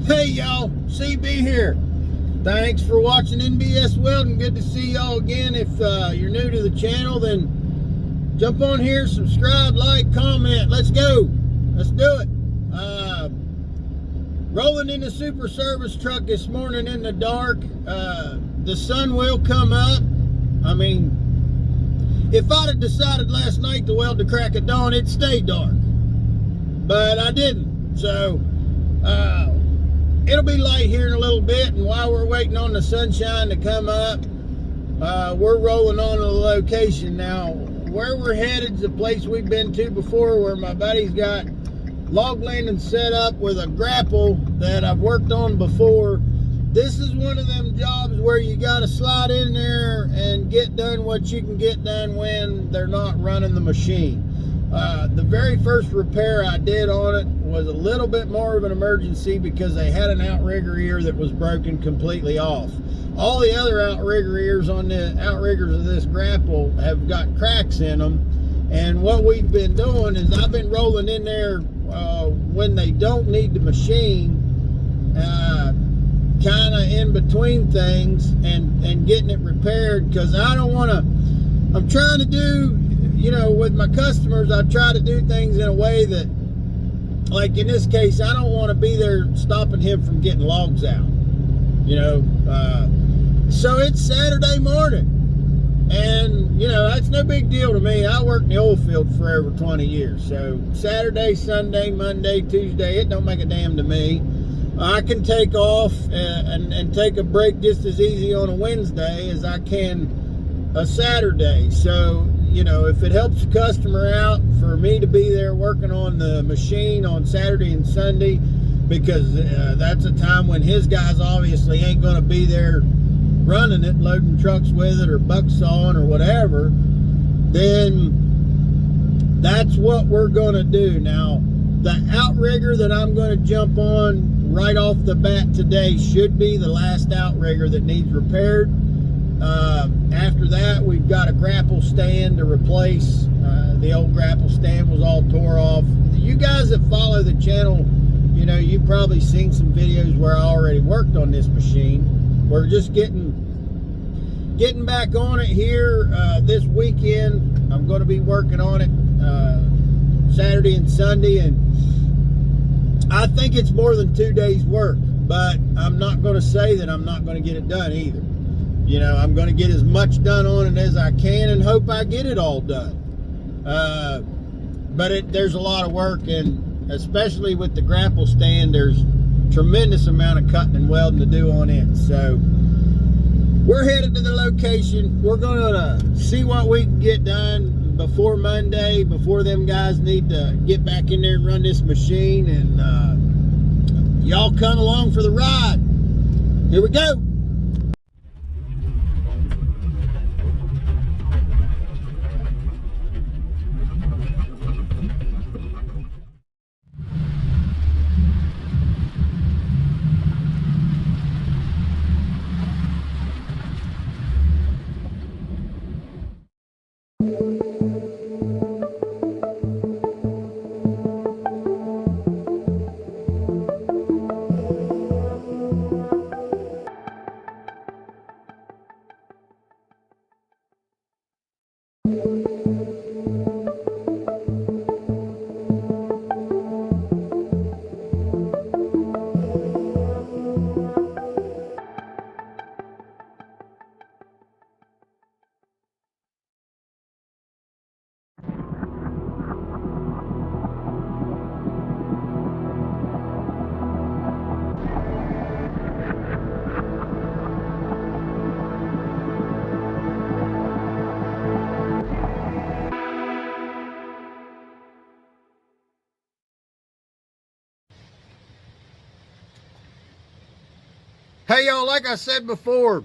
Hey y'all, CB here. Thanks for watching NBS Welding. Good to see y'all again. If you're new to the channel, then jump on here, subscribe, like, comment. Let's go. Let's do it. Rolling in the super service truck this morning in the dark. The sun will come up. I mean, if I'd have decided last night to weld the crack of dawn, it'd stay dark. But I didn't. So, it'll be light here in a little bit, and while we're waiting on the sunshine to come up, we're rolling on to the location. Now, where we're headed is a place we've been to before, where my buddy's got log landing set up with a grapple that I've worked on before. This is one of them jobs where you got to slide in there and get done what you can get done when they're not running the machine. The very first repair I did on it was a little bit more of an emergency because they had an outrigger ear that was broken completely off. All the other outrigger ears on the outriggers of this grapple have got cracks in them, and what we've been doing is I've been rolling in there when they don't need the machine, kind of in between things, and getting it repaired, because I don't want to, I'm trying to do, you know, with my customers, I try to do things in a way that, like in this case, I don't want to be there stopping him from getting logs out, you know. So it's Saturday morning, and, you know, that's no big deal to me. I worked in the oil field for over 20 years, so Saturday, Sunday, Monday, Tuesday, it don't make a damn to me. I can take off and take a break just as easy on a Wednesday as I can a Saturday. So, you know, if it helps the customer out for me to be there working on the machine on Saturday and Sunday, because that's a time when his guys obviously ain't going to be there running it, loading trucks with it or buck sawing or whatever, then that's what we're going to do. Now, the outrigger that I'm going to jump on right off the bat today should be the last outrigger that needs repaired. After that, we've got a grapple stand to replace. The old grapple stand was all tore off. You guys that follow the channel, you know, you've probably seen some videos where I already worked on this machine. We're just getting back on it here this weekend. I'm going to be working on it Saturday and Sunday, and I think it's more than 2 days work, but I'm not going to say that I'm not going to get it done either. You know, I'm going to get as much done on it as I can and hope I get it all done. But there's a lot of work, and especially with the grapple stand, there's tremendous amount of cutting and welding to do on it. So we're headed to the location. We're going to see what we can get done before Monday, before them guys need to get back in there and run this machine. And y'all come along for the ride. Here we go. Hey y'all, like I said before,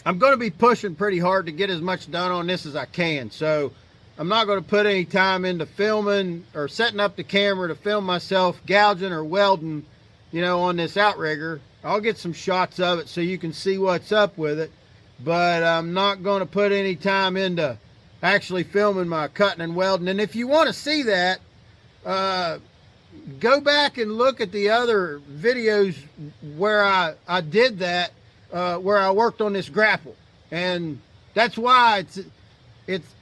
I'm going to be pushing pretty hard to get as much done on this as I can. So I'm not going to put any time into filming or setting up the camera to film myself gouging or welding, you know, on this outrigger. I'll get some shots of it so you can see what's up with it, but I'm not going to put any time into actually filming my cutting and welding. And if you want to see that, go back and look at the other videos where I did that, where I worked on this grapple. And that's why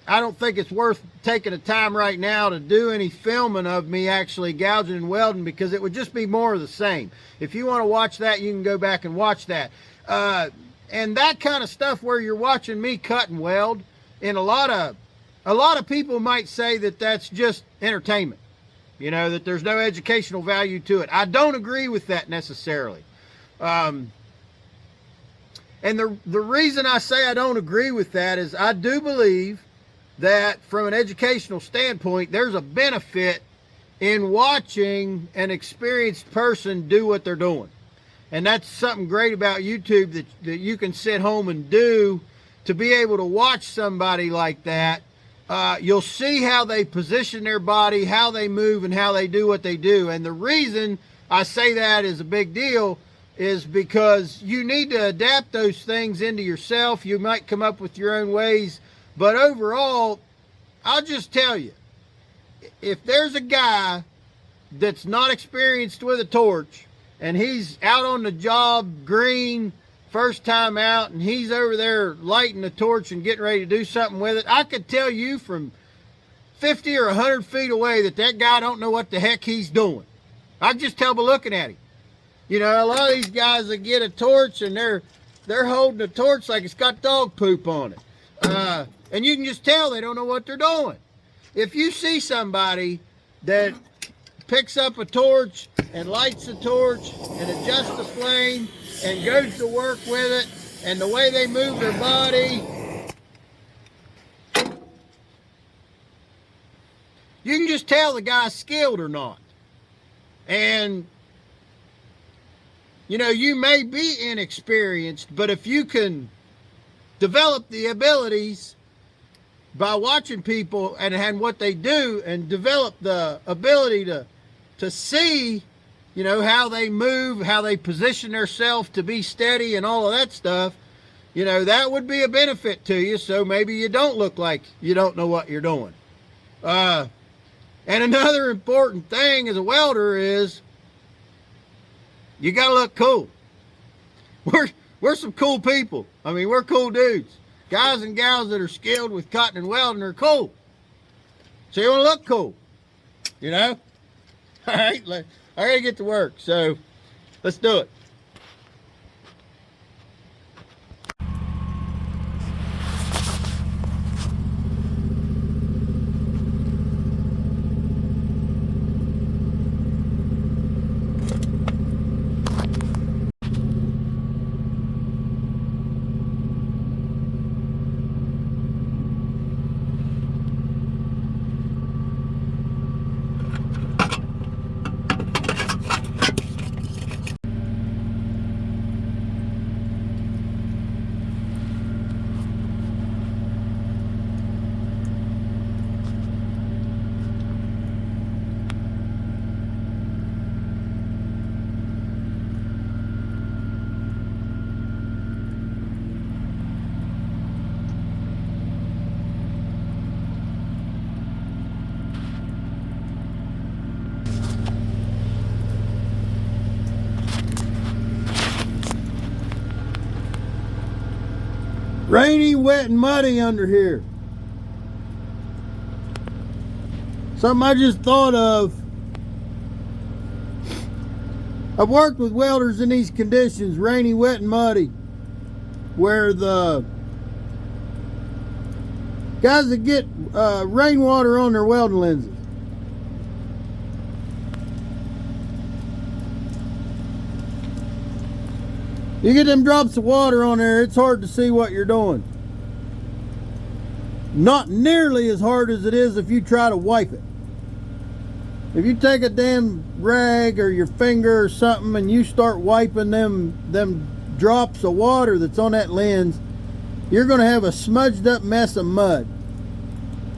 I don't think it's worth taking the time right now to do any filming of me actually gouging and welding, because it would just be more of the same. If you want to watch that, you can go back and watch that. And that kind of stuff where you're watching me cut and weld, and a lot of people might say that that's just entertainment, you know, that there's no educational value to it. I don't agree with that necessarily. And the reason I say I don't agree with that is I do believe that from an educational standpoint, there's a benefit in watching an experienced person do what they're doing. And that's something great about YouTube that you can sit home and do, to be able to watch somebody like that. You'll see how they position their body, how they move, and how they do what they do. And the reason I say that is a big deal is because you need to adapt those things into yourself. You might come up with your own ways, but overall, I'll just tell you, if there's a guy that's not experienced with a torch, and he's out on the job, green, first time out, and he's over there lighting the torch and getting ready to do something with it, I could tell you from 50 or 100 feet away that guy don't know what the heck he's doing. I can just tell by looking at him. You know, a lot of these guys that get a torch and they're holding a torch like it's got dog poop on it. And you can just tell they don't know what they're doing. If you see somebody that picks up a torch and lights the torch and adjusts the flame and goes to work with it, and the way they move their body, you can just tell the guy's skilled or not. And you know, you may be inexperienced, but if you can develop the abilities by watching people and what they do, and develop the ability to see, you know, how they move, how they position themselves to be steady and all of that stuff, you know, that would be a benefit to you. So maybe you don't look like you don't know what you're doing. And another important thing as a welder is you gotta look cool. We're some cool people. I mean, we're cool dudes. Guys and gals that are skilled with cutting and welding are cool. So you want to look cool, you know? All right, I gotta get to work, so let's do it. Rainy, wet, and muddy under here. Something I just thought of. I've worked with welders in these conditions, rainy, wet, and muddy, where the guys that get rainwater on their welding lenses. You get them drops of water on there, it's hard to see what you're doing. Not nearly as hard as it is if you try to wipe it. If you take a damn rag or your finger or something and you start wiping them drops of water that's on that lens, you're going to have a smudged up mess of mud.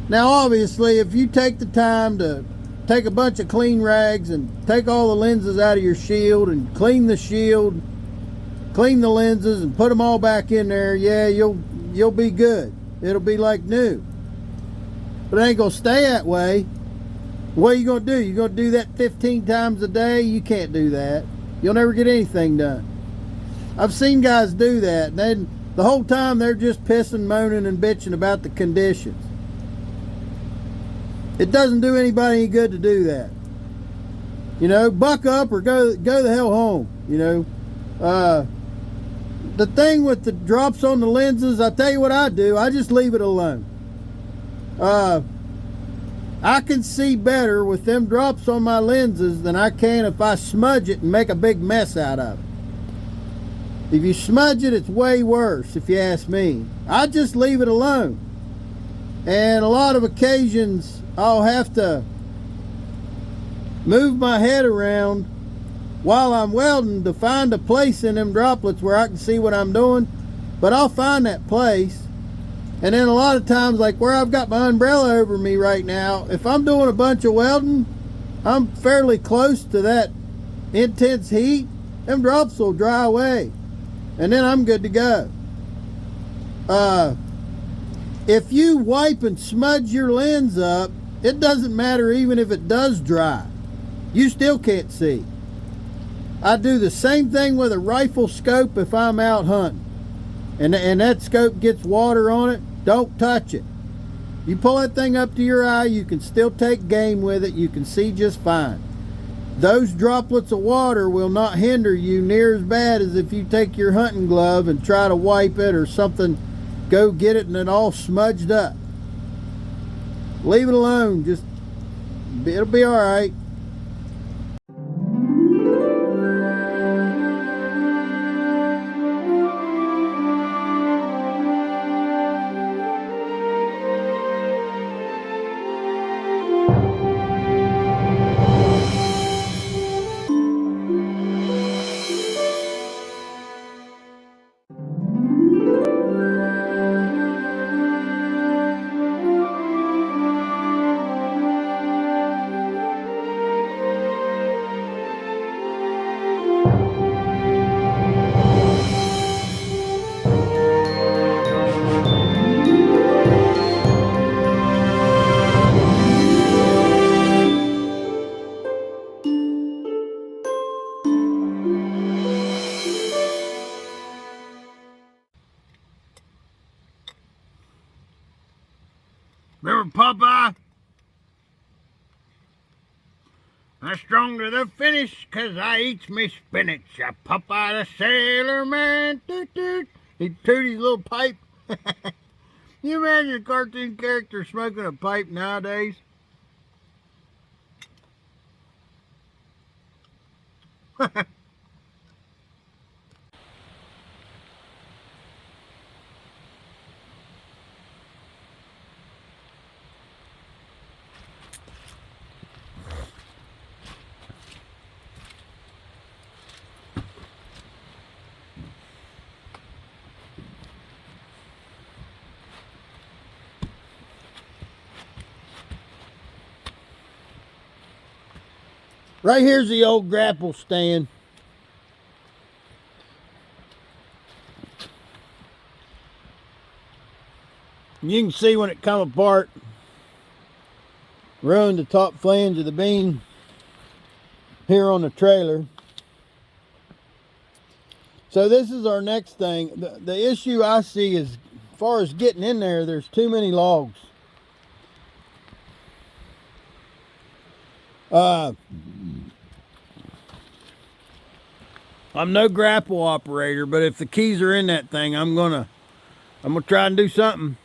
Now obviously, if you take the time to take a bunch of clean rags and take all the lenses out of your shield and clean the shield, clean the lenses and put them all back in there, yeah, you'll be good. It'll be like new. But it ain't gonna stay that way. What are you going to do? You're going to do that 15 times a day? You can't do that. You'll never get anything done. I've seen guys do that, and then the whole time they're just pissing, moaning, and bitching about the conditions. It doesn't do anybody any good to do that. You know, buck up or go the hell home. You know, the thing with the drops on the lenses, I tell you what I do. I just leave it alone. I can see better with them drops on my lenses than I can if I smudge it and make a big mess out of it. If you smudge it, it's way worse, if you ask me. I just leave it alone. And a lot of occasions, I'll have to move my head around while I'm welding to find a place in them droplets where I can see what I'm doing. But I'll find that place. And then a lot of times, like where I've got my umbrella over me right now, if I'm doing a bunch of welding, I'm fairly close to that intense heat, them drops will dry away. And then I'm good to go. If you wipe and smudge your lens up, it doesn't matter even if it does dry. You still can't see. I do the same thing with a rifle scope if I'm out hunting. And that scope gets water on it, don't touch it. You pull that thing up to your eye, you can still take game with it. You can see just fine. Those droplets of water will not hinder you near as bad as if you take your hunting glove and try to wipe it or something, go get it and it all smudged up. Leave it alone. Just, it'll be all right. Remember Popeye? I'm strong to the finish 'cause I eats me spinach. I Popeye the Sailor Man. Toot toot. He'd toot his little pipe. You imagine a cartoon character smoking a pipe nowadays? Right here's the old grapple stand. You can see when it come apart, ruined the top flange of the beam here on the trailer. So this is our next thing. The issue I see is, as far as getting in there, there's too many logs. I'm no grapple operator, but if the keys are in that thing, I'm gonna try and do something.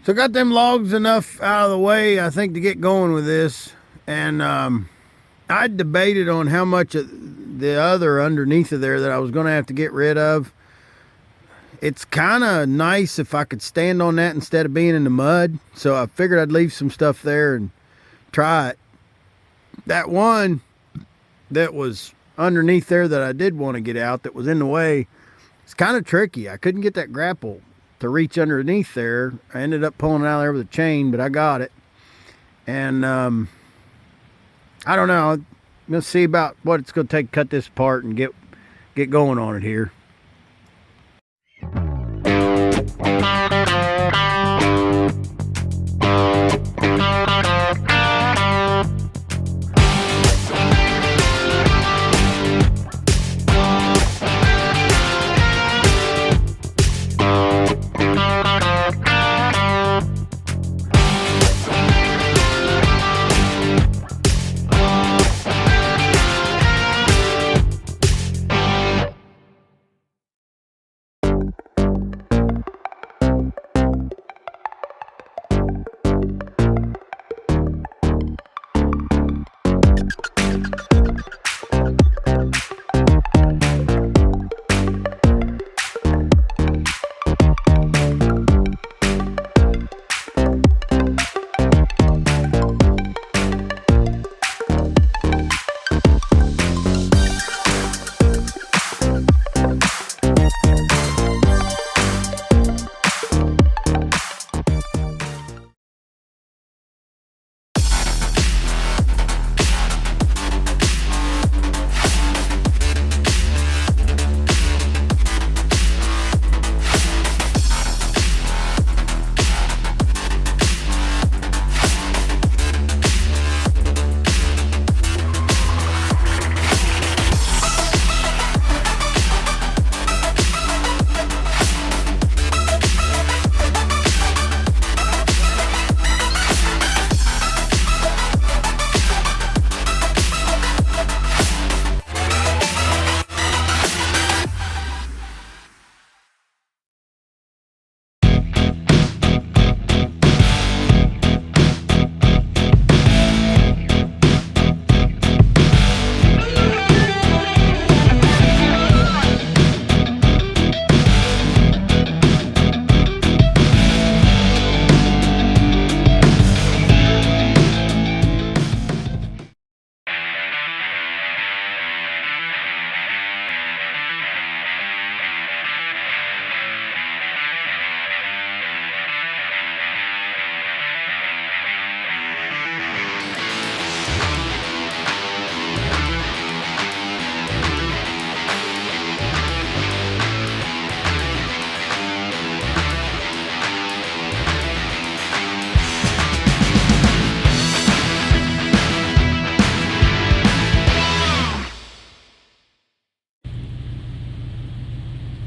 So got them logs enough out of the way, I think, to get going with this. And I debated on how much of the other underneath of there that I was going to have to get rid of. It's kind of nice if I could stand on that instead of being in the mud. So I figured I'd leave some stuff there and try it. That one that was underneath there that I did want to get out that was in the way, it's kind of tricky. I couldn't get that grapple to reach underneath there. I ended up pulling it out of there with a chain, but I got it. And I don't know. I'm going to see about what it's going to take to cut this apart and get going on it here.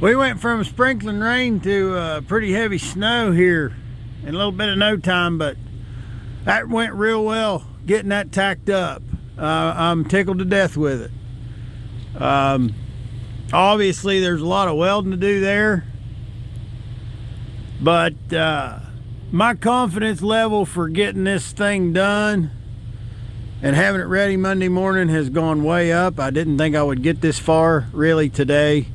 We went from sprinkling rain to pretty heavy snow here in a little bit of no time, but that went real well getting that tacked up. I'm tickled to death with it. Obviously there's a lot of welding to do there, but my confidence level for getting this thing done and having it ready Monday morning has gone way up. I didn't think I would get this far really today.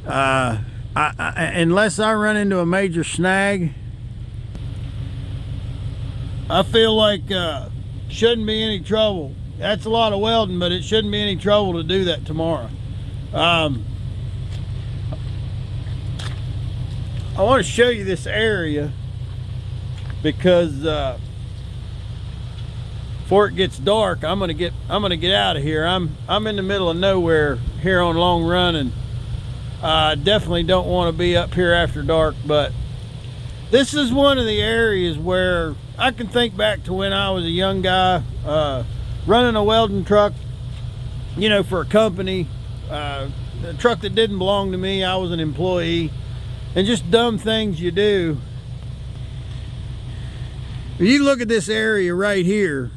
Unless I run into a major snag, I feel like shouldn't be any trouble. That's a lot of welding, but it shouldn't be any trouble to do that tomorrow. I want to show you this area because before it gets dark, I'm gonna get out of here. I'm in the middle of nowhere here on Long Run, and I definitely don't want to be up here after dark. But this is one of the areas where I can think back to when I was a young guy running a welding truck, you know, for a company, a truck that didn't belong to me. I was an employee, and just dumb things you do. If you look at this area right here,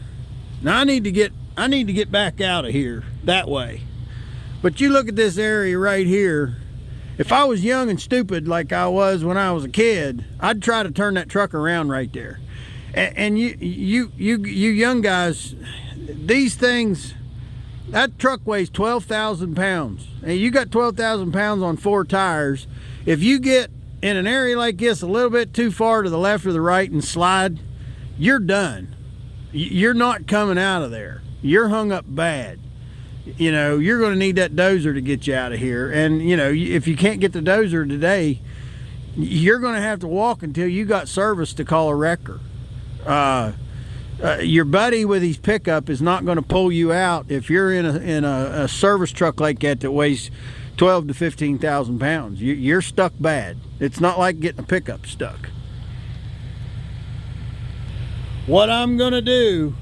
now I need to get back out of here that way. But you look at this area right here, if I was young and stupid like I was when I was a kid, I'd try to turn that truck around right there. And you young guys, these things, that truck weighs 12,000 pounds. And you got 12,000 pounds on 4 tires. If you get in an area like this a little bit too far to the left or the right and slide, you're done. You're not coming out of there. You're hung up bad. You know, you're going to need that dozer to get you out of here. And, you know, if you can't get the dozer today, you're going to have to walk until you got service to call a wrecker. Your buddy with his pickup is not going to pull you out if you're in a service truck like that weighs 12 to 15,000 pounds. You're stuck bad. It's not like getting a pickup stuck. What I'm going to do,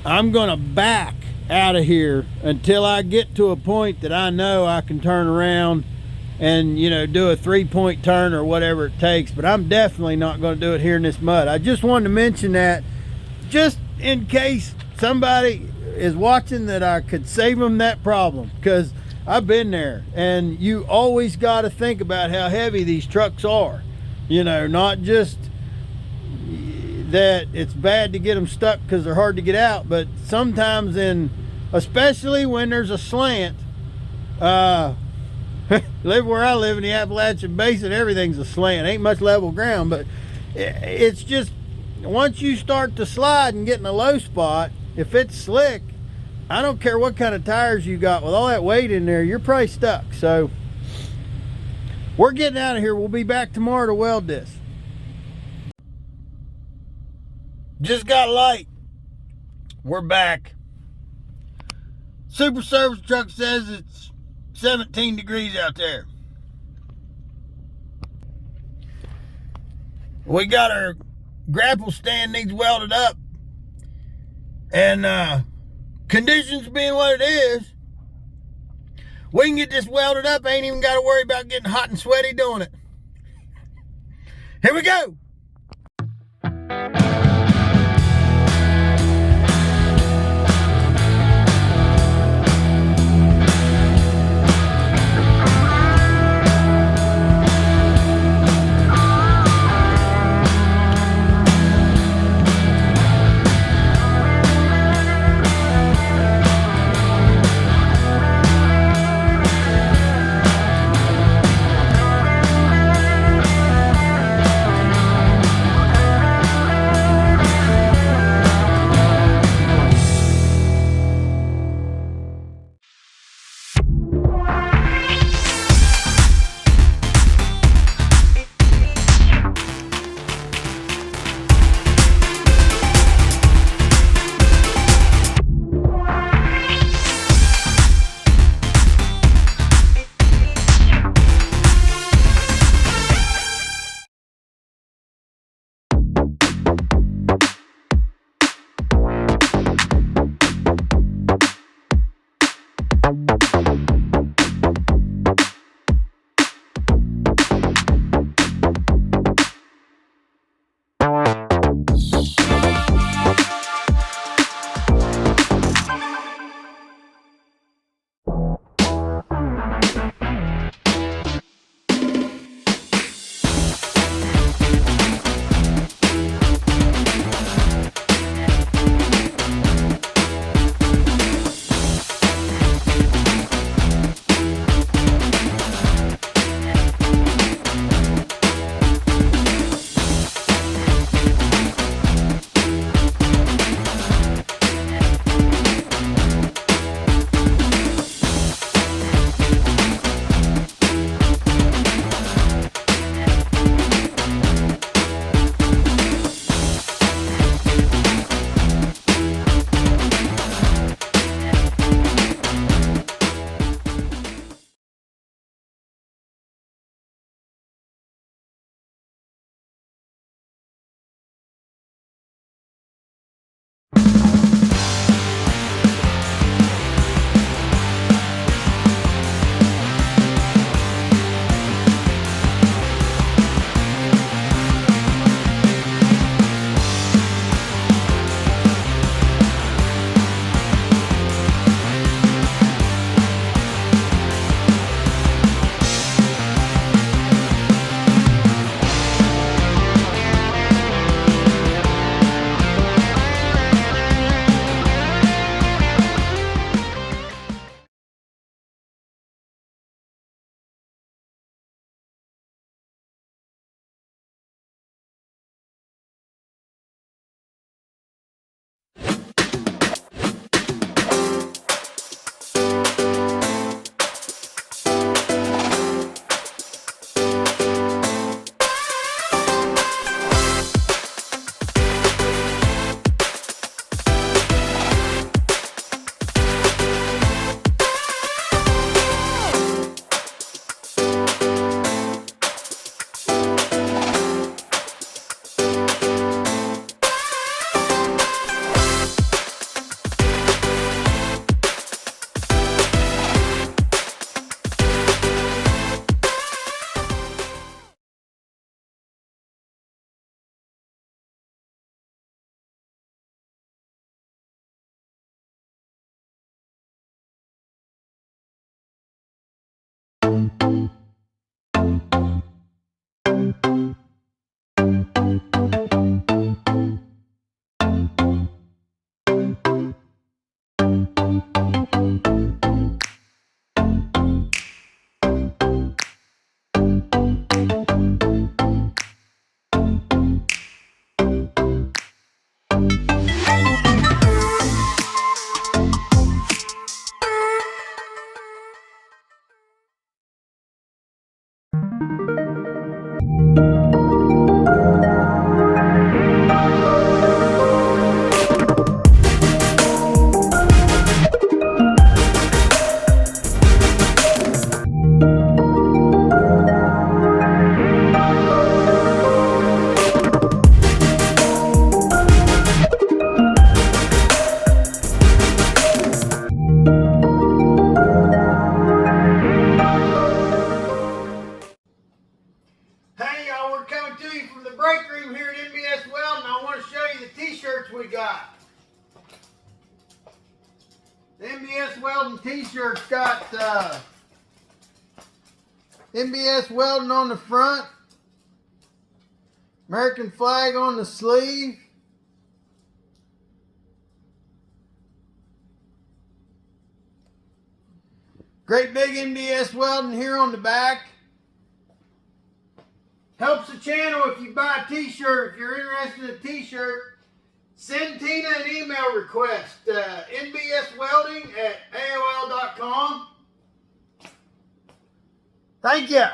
I'm going to back out of here until I get to a point that I know I can turn around and, you know, do a 3-point turn or whatever it takes. But I'm definitely not going to do it here in this mud. I just wanted to mention that just in case somebody is watching, that I could save them that problem, because I've been there. And you always got to think about how heavy these trucks are. You know, not just that it's bad to get them stuck because they're hard to get out, but sometimes, especially when there's a slant, live where I live in the Appalachian Basin, everything's a slant. Ain't much level ground, but it's just, once you start to slide and get in a low spot, if it's slick, I don't care what kind of tires you got, with all that weight in there, you're probably stuck. So we're getting out of here. We'll be back tomorrow to weld this. Just got light. We're back. Super Service Truck says it's 17 degrees out there. We got our grapple stand needs welded up, and conditions being what it is, we can get this welded up. Ain't even got to worry about getting hot and sweaty doing it. Here we go. Hey y'all, we're coming to you from the break room here at MBS Welding. I want to show you the t-shirts we got. The MBS Welding t-shirts got MBS Welding on the front, American flag on the sleeve, great big MBS Welding here on the back. Helps the channel if you buy a t-shirt. If you're interested in a t-shirt, send Tina an email request, nbswelding@aol.com. Thank you.